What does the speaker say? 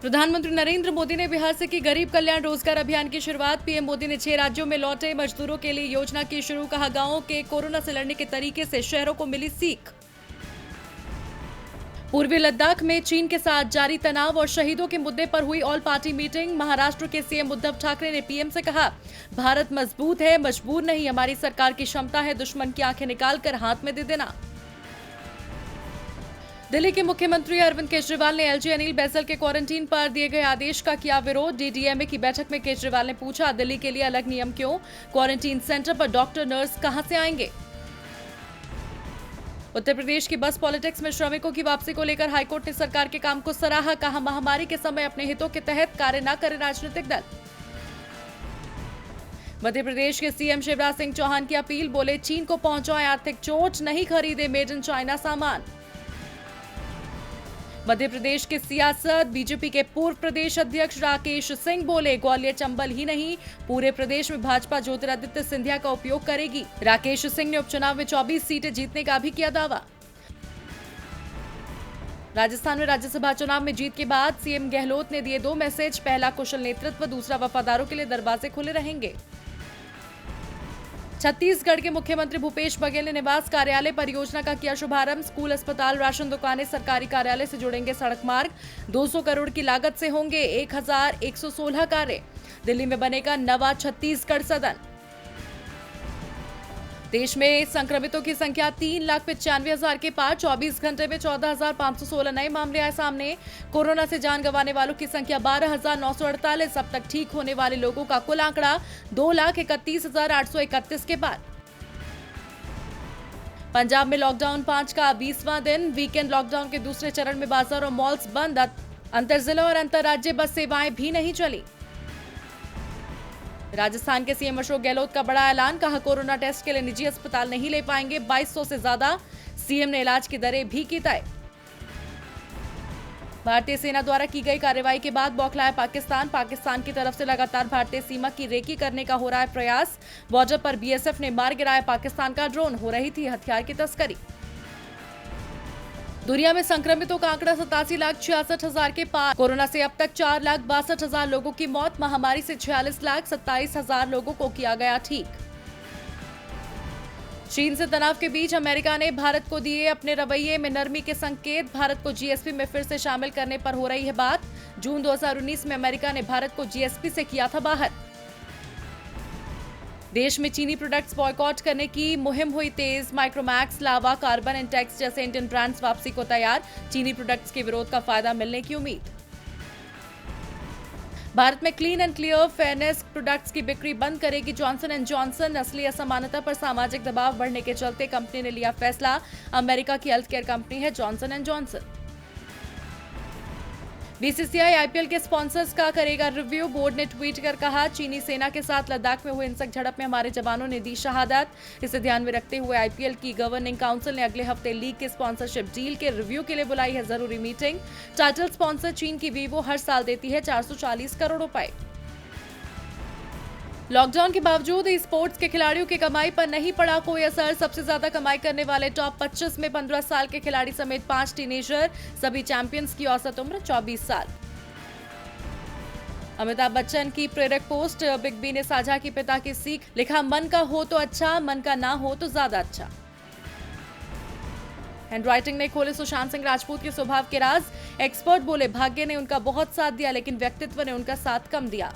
प्रधानमंत्री नरेंद्र मोदी ने बिहार से की गरीब कल्याण रोजगार अभियान की शुरुआत। पीएम मोदी ने 6 राज्यों में लौटे मजदूरों के लिए योजना की शुरू। कहा, गांवों के कोरोना से लड़ने के तरीके से शहरों को मिली सीख। पूर्वी लद्दाख में चीन के साथ जारी तनाव और शहीदों के मुद्दे पर हुई ऑल पार्टी मीटिंग। महाराष्ट्र के सीएम उद्धव ठाकरे ने पीएम से कहा, भारत मजबूत है, मजबूर नहीं। हमारी सरकार की क्षमता है दुश्मन की आंखें निकालकर हाथ में दे देना। दिल्ली के मुख्यमंत्री अरविंद केजरीवाल ने एलजी अनिल बैजल के क्वारंटीन पर दिए गए आदेश का किया विरोध। डीडीएमए की बैठक में केजरीवाल ने पूछा, दिल्ली के लिए अलग नियम क्यों? क्वारंटीन सेंटर पर डॉक्टर नर्स कहां से आएंगे? उत्तर प्रदेश की बस पॉलिटिक्स में श्रमिकों की वापसी को लेकर हाईकोर्ट ने सरकार के काम को सराहा। कहा, महामारी के समय अपने हितों के तहत कार्य न करे राजनीतिक दल। मध्य प्रदेश के सीएम शिवराज सिंह चौहान की अपील, बोले चीन को पहुंचाए आर्थिक चोट, नहीं खरीदे मेड इन चाइना सामान। मध्य प्रदेश के सियासत, बीजेपी के पूर्व प्रदेश अध्यक्ष राकेश सिंह बोले, ग्वालियर चंबल ही नहीं पूरे प्रदेश में भाजपा ज्योतिरादित्य सिंधिया का उपयोग करेगी। राकेश सिंह ने उपचुनाव में 24 सीटें जीतने का भी किया दावा। राजस्थान में राज्यसभा चुनाव में जीत के बाद सीएम गहलोत ने दिए 2 मैसेज। पहला, कुशल नेतृत्व, दूसरा, वफादारों के लिए दरवाजे खुले रहेंगे। छत्तीसगढ़ के मुख्यमंत्री भूपेश बघेल ने निवास कार्यालय परियोजना का किया शुभारंभ। स्कूल, अस्पताल, राशन दुकानें, सरकारी कार्यालय से जुड़ेंगे सड़क मार्ग। 200 करोड़ की लागत से होंगे 1116 कार्य। दिल्ली में बनेगा नवा छत्तीसगढ़ सदन। देश में संक्रमितों की संख्या 3,95,000 के पार। 24 घंटे में 14,516 नए मामले आए सामने। कोरोना से जान गंवाने वालों की संख्या 12,948। अब तक ठीक होने वाले लोगों का कुल आंकड़ा 2,31,831 के पार। पंजाब में लॉकडाउन 5 का 20वां दिन। वीकेंड लॉकडाउन के दूसरे चरण में बाजार और मॉल्स बंद। अंतरजिला और अंतर्राज्यीय बस सेवाएं भी नहीं चली। राजस्थान के सीएम अशोक गहलोत का बड़ा ऐलान। कहा, कोरोना टेस्ट के लिए निजी अस्पताल नहीं ले पाएंगे 2200 से ज्यादा। सीएम ने इलाज की दरें भी की तय। भारतीय सेना द्वारा की गई कार्रवाई के बाद बौखलाया पाकिस्तान। पाकिस्तान की तरफ से लगातार भारतीय सीमा की रेकी करने का हो रहा है प्रयास। बॉर्डर पर बीएसएफ ने मार गिराया पाकिस्तान का ड्रोन। हो रही थी हथियार की तस्करी। दुनिया में संक्रमितों का आंकड़ा 87,66,000 के पार। कोरोना से अब तक 4,62,000 लोगों की मौत। महामारी से 46,27,000 लोगों को किया गया ठीक। चीन से तनाव के बीच अमेरिका ने भारत को दिए अपने रवैये में नरमी के संकेत। भारत को जीएसपी में फिर से शामिल करने पर हो रही है बात। जून 2019 में अमेरिका ने भारत को जीएसपी से किया था बाहर। देश में चीनी प्रोडक्ट्स बॉयकॉट करने की मुहिम हुई तेज। माइक्रोमैक्स, लावा, कार्बन, इंटेक्स जैसे इंडियन ब्रांड्स वापसी को तैयार। चीनी प्रोडक्ट्स के विरोध का फायदा मिलने की उम्मीद। भारत में clean and clear fairness products की बिक्री बंद करेगी जॉनसन एंड जॉनसन। नस्लीय असमानता पर सामाजिक दबाव बढ़ने के चलते कंपनी ने लिया फैसला। अमेरिका की हेल्थ केयर कंपनी है Johnson and Johnson. BCCI IPL के स्पॉन्सर्स का करेगा रिव्यू। बोर्ड ने ट्वीट कर कहा, चीनी सेना के साथ लद्दाख में हुए हिंसक झड़प में हमारे जवानों ने दी शहादत। इसे ध्यान में रखते हुए आईपीएल की गवर्निंग काउंसिल ने अगले हफ्ते लीग के स्पॉन्सरशिप डील के रिव्यू के लिए बुलाई है जरूरी मीटिंग। टाइटल स्पॉन्सर चीन की वीवो हर साल देती है 440 करोड़ रुपए। लॉकडाउन के बावजूद स्पोर्ट्स के खिलाड़ियों की कमाई पर नहीं पड़ा कोई असर। सबसे ज्यादा कमाई करने वाले टॉप 25 में 15 साल के खिलाड़ी समेत 5 टीनेजर। सभी चैंपियंस की औसत उम्र 24 साल। अमिताभ बच्चन की प्रेरक पोस्ट बिग बी ने साझा की पिता की सीख। लिखा, मन का हो तो अच्छा, मन का ना हो तो ज्यादा अच्छा। हैंडराइटिंग ने खोले सुशांत सिंह राजपूत के स्वभाव के राज। एक्सपर्ट बोले, भाग्य ने उनका बहुत साथ दिया लेकिन व्यक्तित्व ने उनका साथ कम दिया।